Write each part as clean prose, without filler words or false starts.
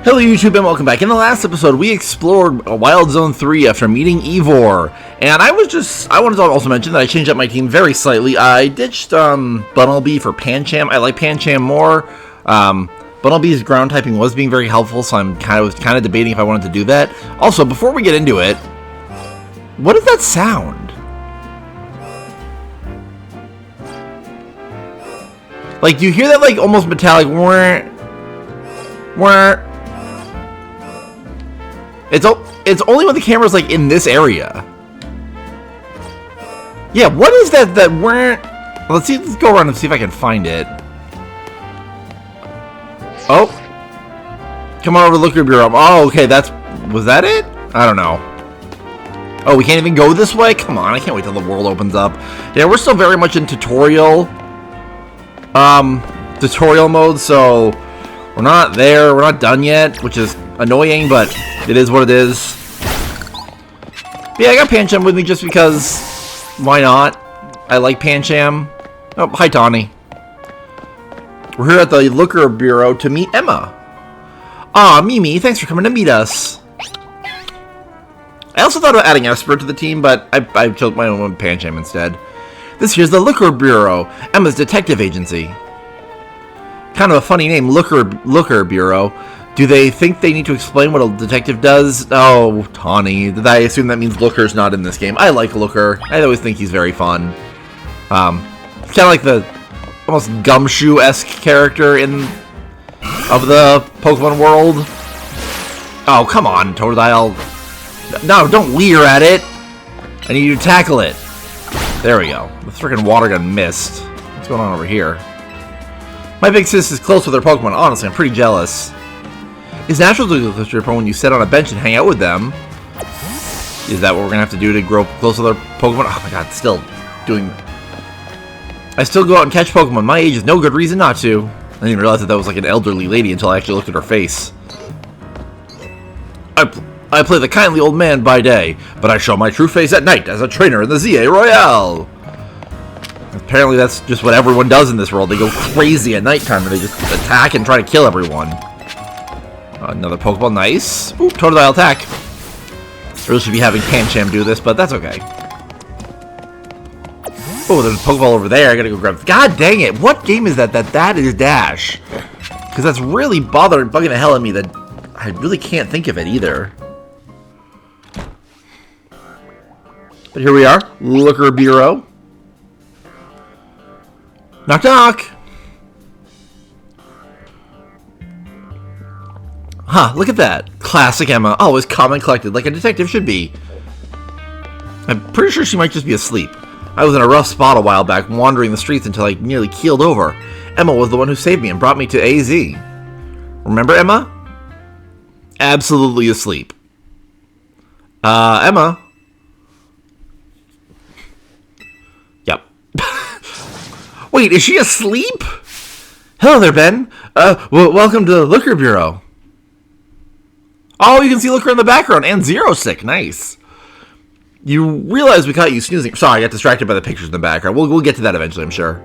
Hello YouTube and welcome back. In the last episode we explored Wild Zone 3 after meeting Ivor. And I wanted to also mention that I changed up my team very slightly. I ditched Bunnelby for Pancham. I like Pancham more. Bunnelby's ground typing was being very helpful, so I'm kind of debating if I wanted to do that. Also, before we get into it, what is that sound? Like, do you hear that like almost metallic whir? It's only when the camera's like in this area. Yeah, what is that weren't? Let's go around and see if I can find it. Oh. Come on over to Looker Bureau. Oh, okay, was that it? I don't know. Oh, we can't even go this way? Come on, I can't wait till the world opens up. Yeah, we're still very much in tutorial mode, so we're not there, we're not done yet, which is annoying, but it is what it is. But yeah, I got Pancham with me just because, why not? I like Pancham. Oh, hi Tawny. We're here at the Looker Bureau to meet Emma. Aw, Mimi, thanks for coming to meet us. I also thought about adding Esper to the team, but I chose my own with Pancham instead. This here's the Looker Bureau, Emma's detective agency. Kind of a funny name, Looker Bureau. Do they think they need to explain what a detective does? Oh, Tawny. I assume that means Looker's not in this game. I like Looker. I always think he's very fun. Kind of like the almost Gumshoe-esque character of the Pokemon world. Oh, come on, Totodile. No, don't leer at it. I need you to tackle it. There we go. The freaking water gun missed. What's going on over here? My big sis is close with her Pokemon. Honestly, I'm pretty jealous. It's natural to go close to your Pokemon when you sit on a bench and hang out with them. Is that what we're going to have to do to grow close with our Pokemon? Oh my god, I still go out and catch Pokemon. My age is no good reason not to. I didn't even realize that was like an elderly lady until I actually looked at her face. I play the kindly old man by day, but I show my true face at night as a trainer in the ZA Royale. Apparently that's just what everyone does in this world. They go crazy at nighttime and they just attack and try to kill everyone. Another Pokeball, nice. Ooh, Totodile attack. I really should be having Pancham do this, but that's okay. Oh, there's a Pokeball over there. I gotta go grab. God dang it! What game is that? That is Dash. Because that's really bugging the hell out of me. That I really can't think of it either. But here we are, Looker Bureau. Knock knock. Huh, look at that. Classic Emma. Always calm and collected, like a detective should be. I'm pretty sure she might just be asleep. I was in a rough spot a while back, wandering the streets until I nearly keeled over. Emma was the one who saved me and brought me to AZ. Remember Emma? Absolutely asleep. Emma? Yep. Wait, is she asleep? Hello there, Ben. Welcome to the Looker Bureau. Oh, you can see Looker in the background, and Zero Sick, nice. You realize we caught you snoozing. Sorry, I got distracted by the pictures in the background. We'll get to that eventually, I'm sure.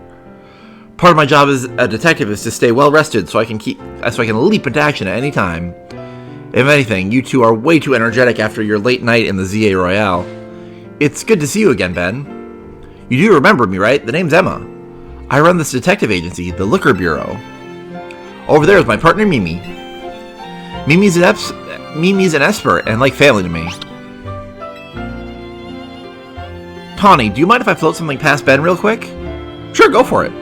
Part of my job as a detective is to stay well rested, so I can leap into action at any time. If anything, you two are way too energetic after your late night in the ZA Royale. It's good to see you again, Ben. You do remember me, right? The name's Emma. I run this detective agency, the Looker Bureau. Over there is my partner, Mimi. Mimi's an Esper and like family to me. Tawny, do you mind if I float something past Ben real quick? Sure, go for it.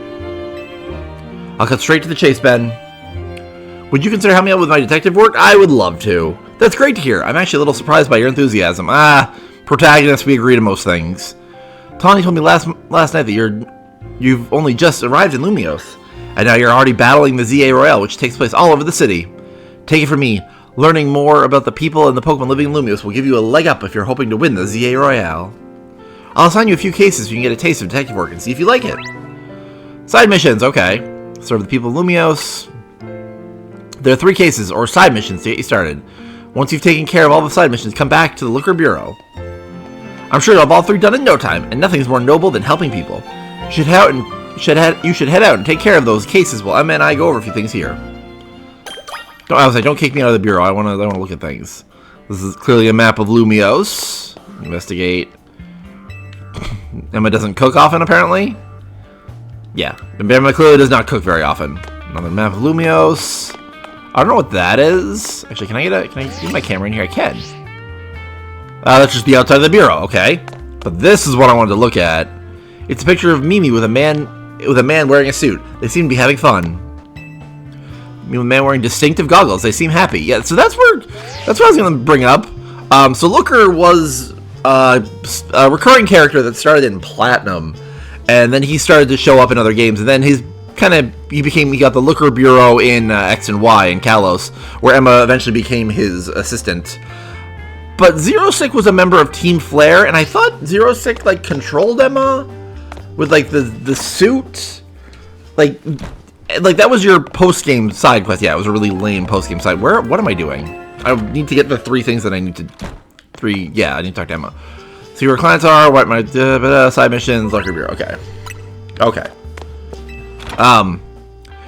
I'll cut straight to the chase, Ben. Would you consider helping me out with my detective work? I would love to. That's great to hear. I'm actually a little surprised by your enthusiasm. Protagonist, we agree to most things. Tawny told me last night that you've only just arrived in Lumiose, and now you're already battling the ZA Royale, which takes place all over the city. Take it from me, learning more about the people and the Pokemon living in Lumiose will give you a leg up if you're hoping to win the ZA Royale. I'll assign you a few cases so you can get a taste of detective work and see if you like it. Side missions, okay. Serve the people of Lumiose. There are 3 cases, or side missions, to get you started. Once you've taken care of all the side missions, come back to the Looker Bureau. I'm sure you'll have all 3 done in no time, and nothing's more noble than helping people. You should head out and take care of those cases while Emma and I go over a few things here. I was like, don't kick me out of the bureau. I want to look at things. This is clearly a map of Lumiose. Investigate. Emma doesn't cook often, apparently. Yeah, Emma clearly does not cook very often. Another map of Lumiose. I don't know what that is. Actually, can I get my camera in here? I can. That's just the outside of the bureau. Okay, but this is what I wanted to look at. It's a picture of Mimi with a man wearing a suit. They seem to be having fun. With a man wearing distinctive goggles. They seem happy. Yeah, so that's what I was going to bring up. So Looker was a recurring character that started in Platinum, and then he started to show up in other games, and then he got the Looker Bureau in X and Y in Kalos, where Emma eventually became his assistant. But Zero Sick was a member of Team Flare, and I thought Zero Sick like controlled Emma with like the suit, like that was your post-game side quest. Yeah, it was a really lame post-game side. What am I doing? I need to get the 3 things that I need to... Yeah, I need to talk to Emma. See where clients are, what my... side missions, Looker Bureau. Okay.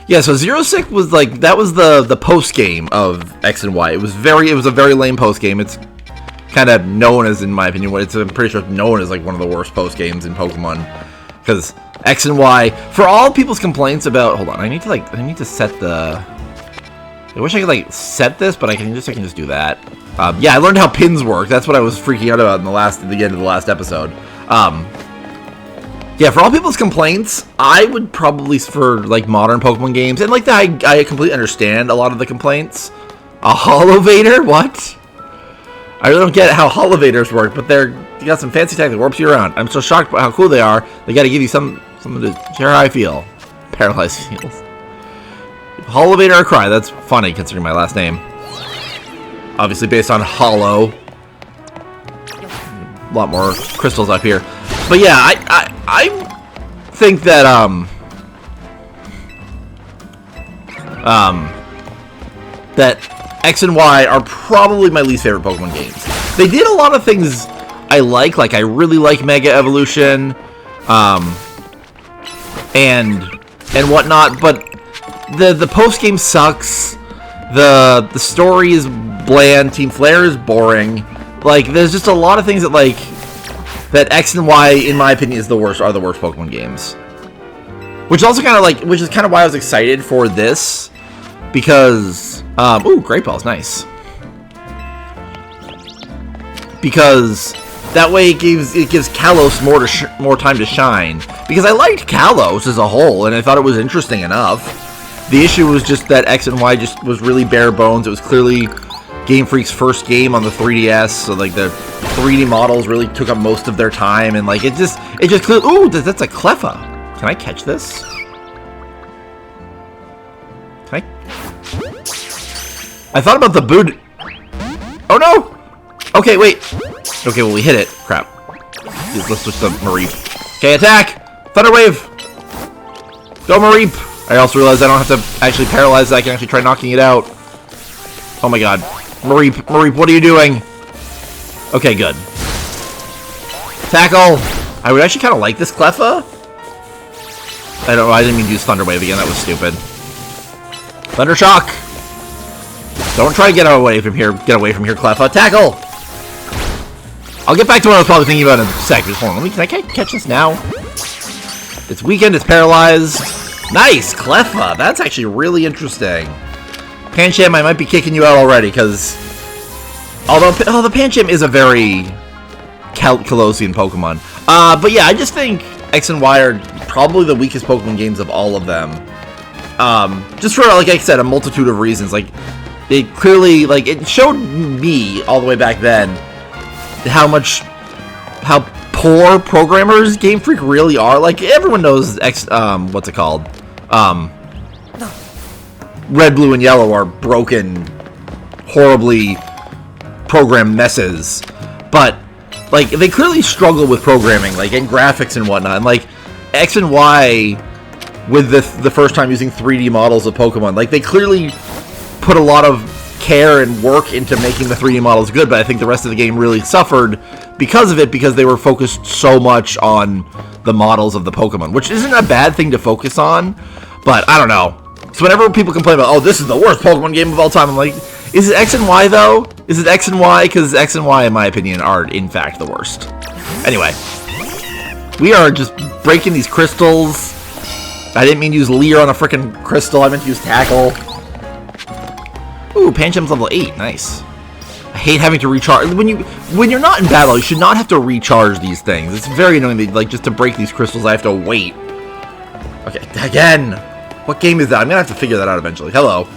Yeah, so Zero Sick was like... That was the post-game of X and Y. It was a very lame post-game. It's kind of known as, in my opinion, I'm pretty sure it's known as like one of the worst post-games in Pokemon. Because... X and Y, for all people's complaints about, hold on, I need to set the, I wish I could set this, but I can just do that. Yeah, I learned how pins work. That's what I was freaking out about at the end of the last episode. Yeah, for all people's complaints, I would probably, for modern Pokemon games, and I completely understand a lot of the complaints. A Holovator? What? I really don't get how Holovators work, but you got some fancy tech that warps you around. I'm so shocked by how cool they are. They got to give you something to share how I feel. Paralyzed feels. Holovator or Cry. That's funny considering my last name. Obviously based on Hollow. A lot more crystals up here. But yeah, I think that that X and Y are probably my least favorite Pokemon games. They did a lot of things I like I really like Mega Evolution, and whatnot, but the post game sucks. The story is bland. Team Flare is boring. There's just a lot of things that X and Y, in my opinion, are the worst Pokemon games. Which is also which is kind of why I was excited for this, because ooh, Great Ball's nice. Because that way it gives Kalos more time to shine. Because I liked Kalos as a whole, and I thought it was interesting enough. The issue was just that X and Y just was really bare bones. It was clearly Game Freak's first game on the 3DS, so the 3D models really took up most of their time, and it just clearly... Ooh, that's a Cleffa. Can I catch this? Can I thought about the boot... Oh no! Okay, wait. Okay, well, we hit it. Crap. Let's switch to Mareep. Okay, attack! Thunder Wave! Go, Mareep! I also realized I don't have to actually paralyze it. I can actually try knocking it out. Oh my god. Mareep, what are you doing? Okay, good. Tackle! I would actually kind of like this Cleffa. I don't know, I didn't mean to use Thunder Wave again. That was stupid. Thunder Shock! Don't try to get away from here, Cleffa. Tackle! I'll get back to what I was probably thinking about in a sec. Just hold on. Can I catch this now? It's weakened. It's paralyzed. Nice, Cleffa. That's actually really interesting. Pancham, I might be kicking you out already, because... Although the Pancham is a very Kalosian Pokemon. But yeah, I just think X and Y are probably the weakest Pokemon games of all of them. Just for, like I said, a multitude of reasons. It clearly, it showed me, all the way back then, how poor programmers Game Freak really are. Everyone knows what's it called? Red, Blue, and Yellow are broken, horribly programmed messes. But, they clearly struggle with programming, and graphics and whatnot. And, X and Y, with the first time using 3D models of Pokemon, they clearly put a lot of care and work into making the 3D models good, but I think the rest of the game really suffered because of it, because they were focused so much on the models of the Pokemon, which isn't a bad thing to focus on, but I don't know. So whenever people complain about, oh, this is the worst Pokemon game of all time, I'm like, is it X and Y, though? Is it X and Y? Because X and Y, in my opinion, are, in fact, the worst. Anyway. We are just breaking these crystals. I didn't mean to use Leer on a freaking crystal. I meant to use Tackle. Ooh, Pancham's level 8. Nice. I hate having to recharge. When you're not in battle, you should not have to recharge these things. It's very annoying that, like, just to break these crystals, I have to wait. Okay, again. What game is that? I'm gonna have to figure that out eventually. Hello.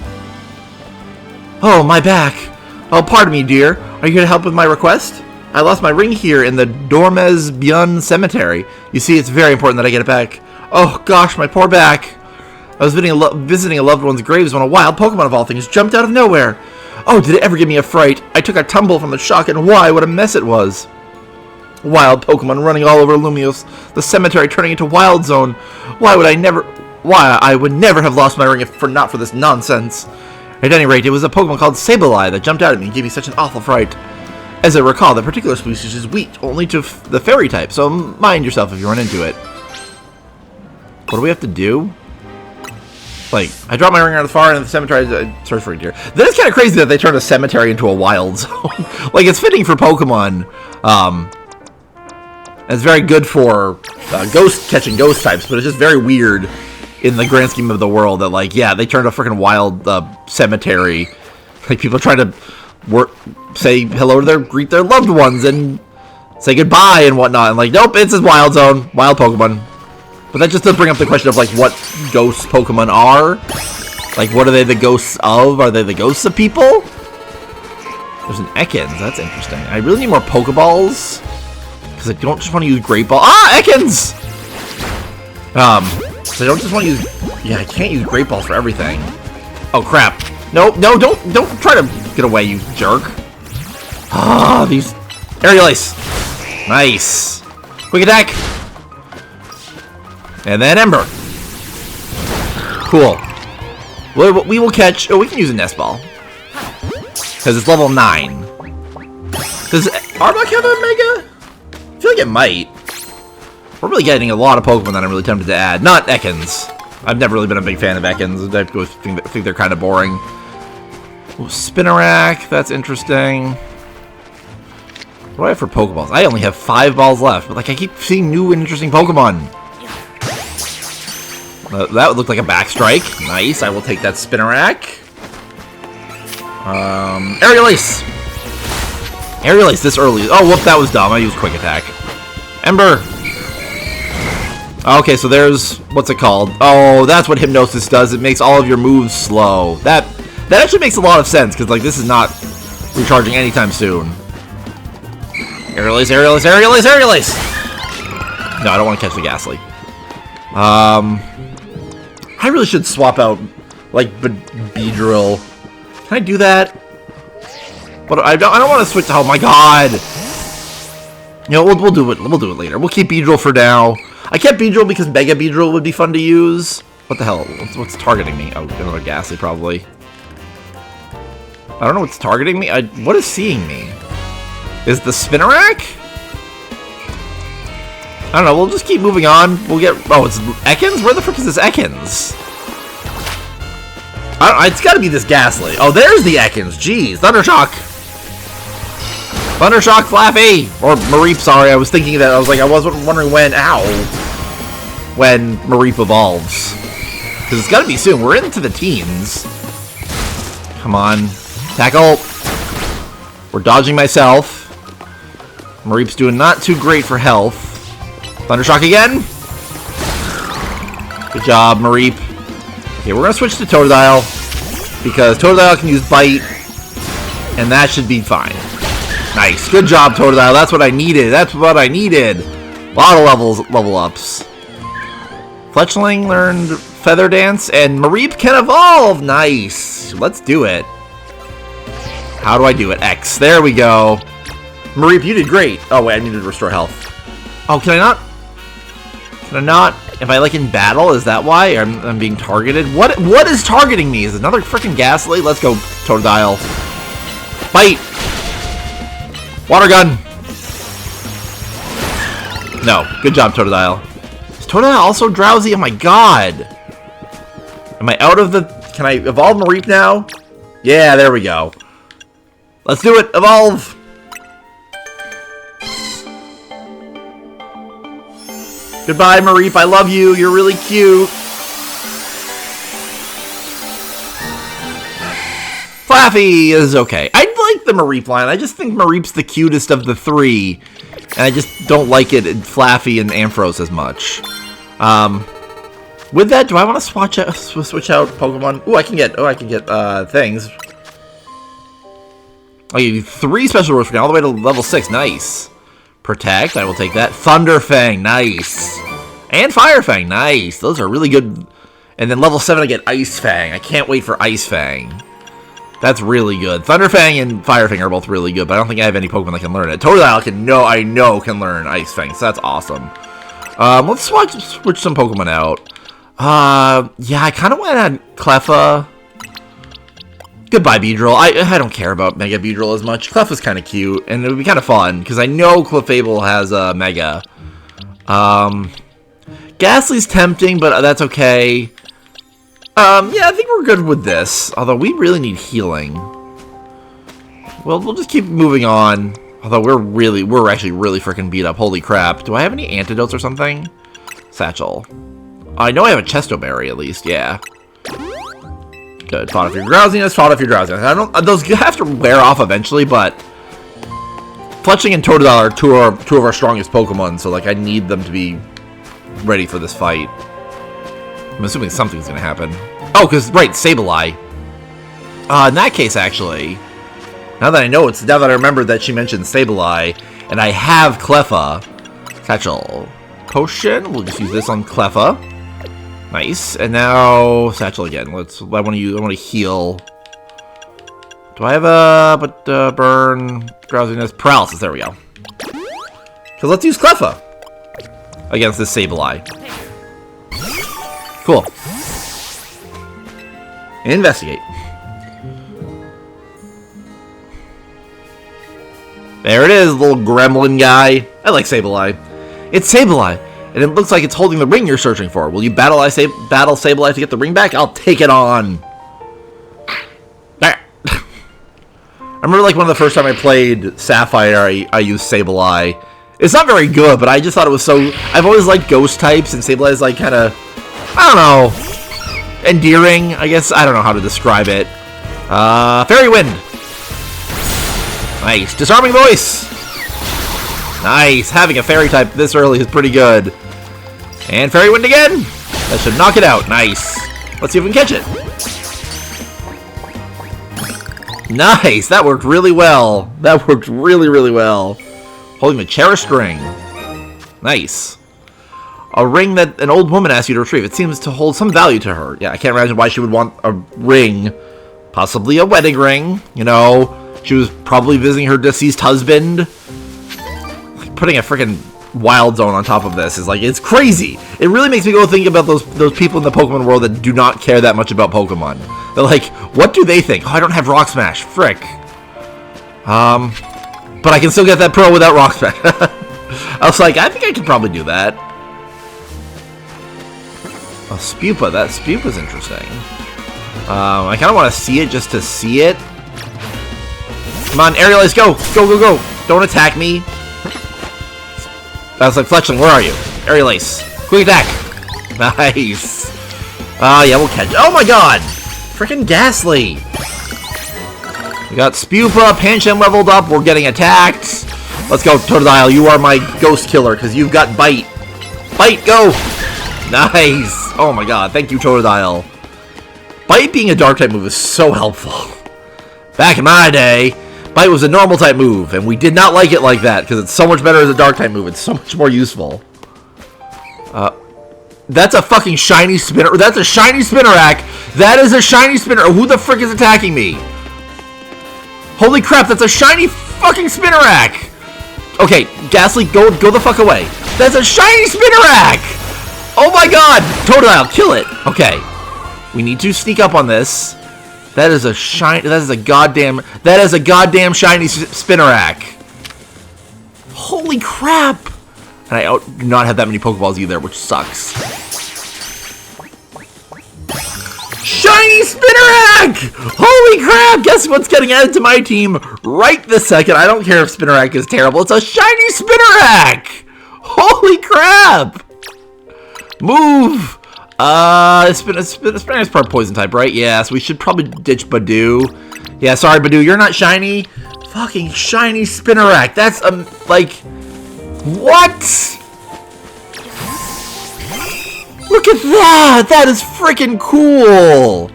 Oh, my back. Oh, pardon me, dear. Are you here to help with my request? I lost my ring here in the Dormez-Bion Cemetery. You see, it's very important that I get it back. Oh, gosh, my poor back. I was visiting a loved one's graves when a wild Pokemon of all things jumped out of nowhere. Oh, did it ever give me a fright? I took a tumble from the shock, and why, what a mess it was. Wild Pokemon running all over Lumiose, the cemetery turning into Wild Zone. Why, I would never have lost my ring if not for this nonsense. At any rate, it was a Pokemon called Sableye that jumped out at me and gave me such an awful fright. As I recall, that particular species is weak only to the fairy type, so mind yourself if you run into it. What do we have to do? Like, I dropped my ring around the far end of the cemetery. Search for a deer. That is kind of crazy that they turned a cemetery into a wild zone. Like, it's fitting for Pokemon. It's very good for catching ghost types, but it's just very weird in the grand scheme of the world that, like, yeah, they turned a freaking wild cemetery. Like, people trying to say hello to greet their loved ones and say goodbye and whatnot. And like, nope, it's a wild zone, wild Pokemon. But that just does bring up the question of like what ghost Pokemon are. Like, what are they the ghosts of? Are they the ghosts of people? There's an Ekans. That's interesting. I really need more Pokeballs because I don't just want to use Great Ball. Ah, Ekans. So I don't just want to use. Yeah, I can't use Great Balls for everything. Oh crap. Nope, no, don't try to get away, you jerk. Ah, these Aerial Ace. Nice. Quick attack. And then Ember. Cool. We will catch. Oh, we can use a Nest Ball because it's level 9. Does Arbok have a Mega? I feel like it might. We're really getting a lot of Pokemon that I'm really tempted to add. Not Ekans. I've never really been a big fan of Ekans. I think they're kind of boring. Ooh, Spinarak, that's interesting. What do I have for Pokeballs? I only have 5 balls left, but like I keep seeing new and interesting Pokemon. That would look like a Backstrike. Nice, I will take that Spinarak. Aerial Ace. Aerial Ace this early. Oh, whoop, that was dumb. I used Quick Attack. Ember. Okay, so there's, what's it called? Oh, that's what Hypnosis does. It makes all of your moves slow. That actually makes a lot of sense, because, like, this is not recharging anytime soon. Aerial Ace, Aerial Ace, Aerial Ace, Aerial Ace! No, I don't want to catch the Ghastly. I really should swap out, like, Beedrill. Can I do that? But I don't want to switch. Oh my god! You know, we'll do it. We'll do it later. We'll keep Beedrill for now. I kept Beedrill because Mega Beedrill would be fun to use. What the hell? What's targeting me? Oh, another Ghastly, probably. I don't know what's targeting me. What is seeing me? Is the Spinarak? I don't know. We'll just keep moving on. We'll get. Oh, it's Ekans? Where the frick is this Ekans? It's got to be this Ghastly. Oh, there's the Ekans. Jeez, Thundershock. Thundershock Flaffy! Or Mareep, sorry. I was thinking that. I wasn't wondering when. Ow. When Mareep evolves. Because it's got to be soon. We're into the teens. Come on. Tackle. We're dodging myself. Mareep's doing not too great for health. Thundershock again. Good job, Mareep. Okay, we're going to switch to Totodile. Because Totodile can use Bite. And that should be fine. Nice. Good job, Totodile. That's what I needed. That's what I needed. A lot of level ups. Fletchling learned Feather Dance. And Mareep can evolve. Nice. Let's do it. How do I do it? X. There we go. Mareep, you did great. Oh, wait. I needed to restore health. Oh, can I not? Can I not? If I, like, in battle, is that why I'm being targeted? What is targeting me? Is it another freaking Ghastly? Let's go, Totodile. Fight! Water gun! No. Good job, Totodile. Is Totodile also drowsy? Oh my god! Am I out of the... Can I evolve Mareep now? Yeah, there we go. Let's do it! Evolve! Goodbye, Mareep. I love you. You're really cute. Flaffy is okay. I like the Mareep line. I just think Mareep's the cutest of the three. And I just don't like it in Flaffy and Ampharos as much. With that, do I want to switch out Pokemon? Ooh, I can get things. I'll give you 3 special words for now, all the way to level 6. Nice. Protect, I will take that. Thunderfang, nice. And Firefang, nice. Those are really good. And then level 7, I get Ice Fang. I can't wait for Ice Fang. That's really good. Thunderfang and Firefang are both really good, but I don't think I have any Pokemon that can learn it. Totodile I know can learn Ice Fang, so that's awesome. Let's switch some Pokemon out. Yeah, I kind of want to add Cleffa. Goodbye, Beedrill. I don't care about Mega Beedrill as much. Cleffa's kind of cute, and it would be kind of fun, because I know Clefable has a Mega. Ghastly's tempting, but that's okay. Yeah, I think we're good with this. Although, we really need healing. Well, we'll just keep moving on. Although, we're actually really freaking beat up. Holy crap. Do I have any antidotes or something? Satchel. I know I have a Chesto Berry, at least. Yeah. Good. Fought off your drowsiness, fought off your drowsiness. Those have to wear off eventually, but Fletchling and Totodile are two of our strongest Pokemon, so like I need them to be ready for this fight. I'm assuming something's gonna happen. Oh, because right, Sableye. In that case, actually, now that I remember that she mentioned Sableye, and I have Cleffa, Satchel Potion. We'll just use this on Cleffa. Nice, and now Satchel again. I want to heal. Do I have burn, drowsiness, paralysis? There we go. So let's use Cleffa against this Sableye. Cool. Investigate. There it is, little gremlin guy. I like Sableye. It's Sableye. And it looks like it's holding the ring you're searching for. Will you battle Sableye to get the ring back? I'll take it on. There. I remember like one of the first time I played Sapphire, I used Sableye. It's not very good, but I just thought it was so... I've always liked ghost types, and Sableye is like kind of... I don't know. Endearing, I guess. I don't know how to describe it. Fairy Wind. Nice. Disarming Voice. Nice. Having a fairy type this early is pretty good. And Fairy Wind again. That should knock it out. Nice. Let's see if we can catch it. Nice. That worked really well. That worked really, really well. Holding the cherished ring. Nice. A ring that an old woman asked you to retrieve. It seems to hold some value to her. Yeah, I can't imagine why she would want a ring. Possibly a wedding ring. You know, she was probably visiting her deceased husband. Like, putting a freaking Wild Zone on top of this is like, it's crazy. It really makes me go think about those people in the Pokemon world that do not care that much about Pokemon. They're like, what do they think? Oh, I don't have Rock Smash. Frick. But I can still get that Pearl without Rock Smash. I was like, I think I could probably do that. A Spupa. That Spupa's interesting. I kind of want to see it just to see it. Come on, Aerialize, go! Go, go, go! Don't attack me. I was like, Fletchling, where are you? Aerialize. Quick attack. Nice. Yeah, we'll catch it. Oh my god! Freaking Ghastly. We got Spupa, Pancham leveled up. We're getting attacked. Let's go, Totodile. You are my ghost killer because you've got Bite. Bite, go! Nice. Oh my god. Thank you, Totodile. Bite being a dark type move is so helpful. Back in my day, Bite was a normal type move, and we did not like it like that because it's so much better as a dark type move. It's so much more useful. That's a fucking shiny spinner. That's a shiny Spinnerack. That is a shiny spinner. Who the frick is attacking me? Holy crap, that's a shiny fucking Spinnerack. Okay, Ghastly, go the fuck away. That's a shiny Spinnerack. Oh my god. Totodile, kill it. Okay. We need to sneak up on this. That is a goddamn shiny Spinnerack. Holy crap. And I do not have that many Pokeballs either, which sucks. shiny Spinarak! Holy crap! Guess what's getting added to my team right this second? I don't care if Spinarak is terrible. It's a shiny Spinarak! Holy crap! Move! Spinarak's part poison type, right? Yeah, so we should probably ditch Badoo. Yeah, sorry, Badoo, you're not shiny. Fucking shiny Spinarak. That's, like... What? Look at that! That is freaking cool!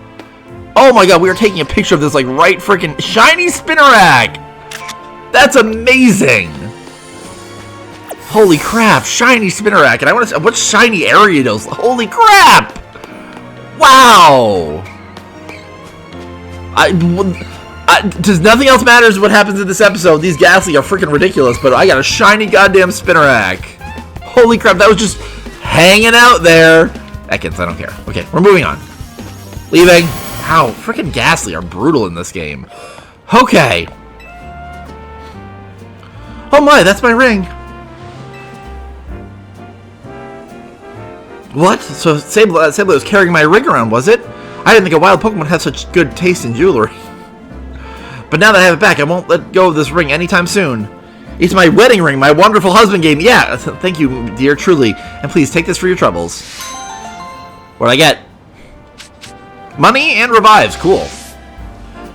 Oh my god, we are taking a picture of this, like, right freaking shiny Spinarak! That's amazing! Holy crap, shiny Spinarak, and I want to... What's shiny Ariados? Holy crap! Wow! Does nothing else matters what happens in this episode. These Ghastly are freaking ridiculous, but I got a shiny goddamn Spinarak. Holy crap, that was just hanging out there. Ekans, I don't care. Okay, we're moving on. Leaving. Ow, freaking Ghastly are brutal in this game. Okay. Oh my, that's my ring. What? So Sableye was carrying my ring around, was it? I didn't think a wild Pokemon had such good taste in jewelry. But now that I have it back, I won't let go of this ring anytime soon. It's my wedding ring, my wonderful husband gave me. Yeah, thank you, dear, truly. And please, take this for your troubles. What'd I get? Money and revives. Cool.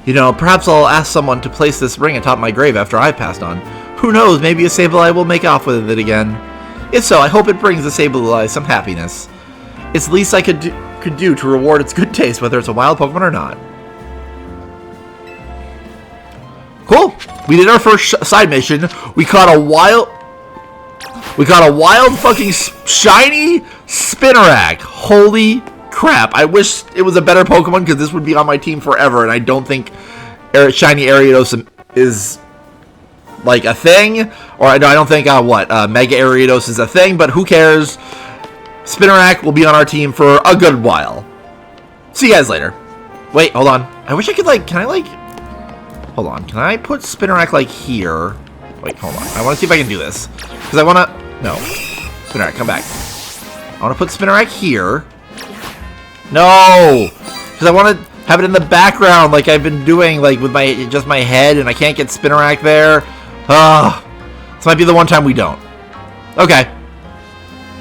You know, perhaps I'll ask someone to place this ring atop my grave after I've passed on. Who knows, maybe a Sableye will make off with it again. If so, I hope it brings the Sableye some happiness. It's the least I could do to reward its good taste, whether it's a wild Pokemon or not. Cool. We did our first side mission. We caught a wild fucking shiny Spinarak. Holy crap. I wish it was a better Pokemon because this would be on my team forever, and I don't think shiny Ariados is like a thing. Or I don't think Mega Ariados is a thing, but who cares? Spinarak will be on our team for a good while. See you guys later. Wait, hold on. I wish I could hold on, can I put Spinarak, like, here? Wait, hold on. I want to see if I can do this. Because I want to... No. Spinarak, come back. I want to put Spinarak here. No! Because I want to have it in the background like I've been doing, like, with just my head, and I can't get Spinarak there. Ugh. This might be the one time we don't. Okay.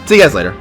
See you guys later.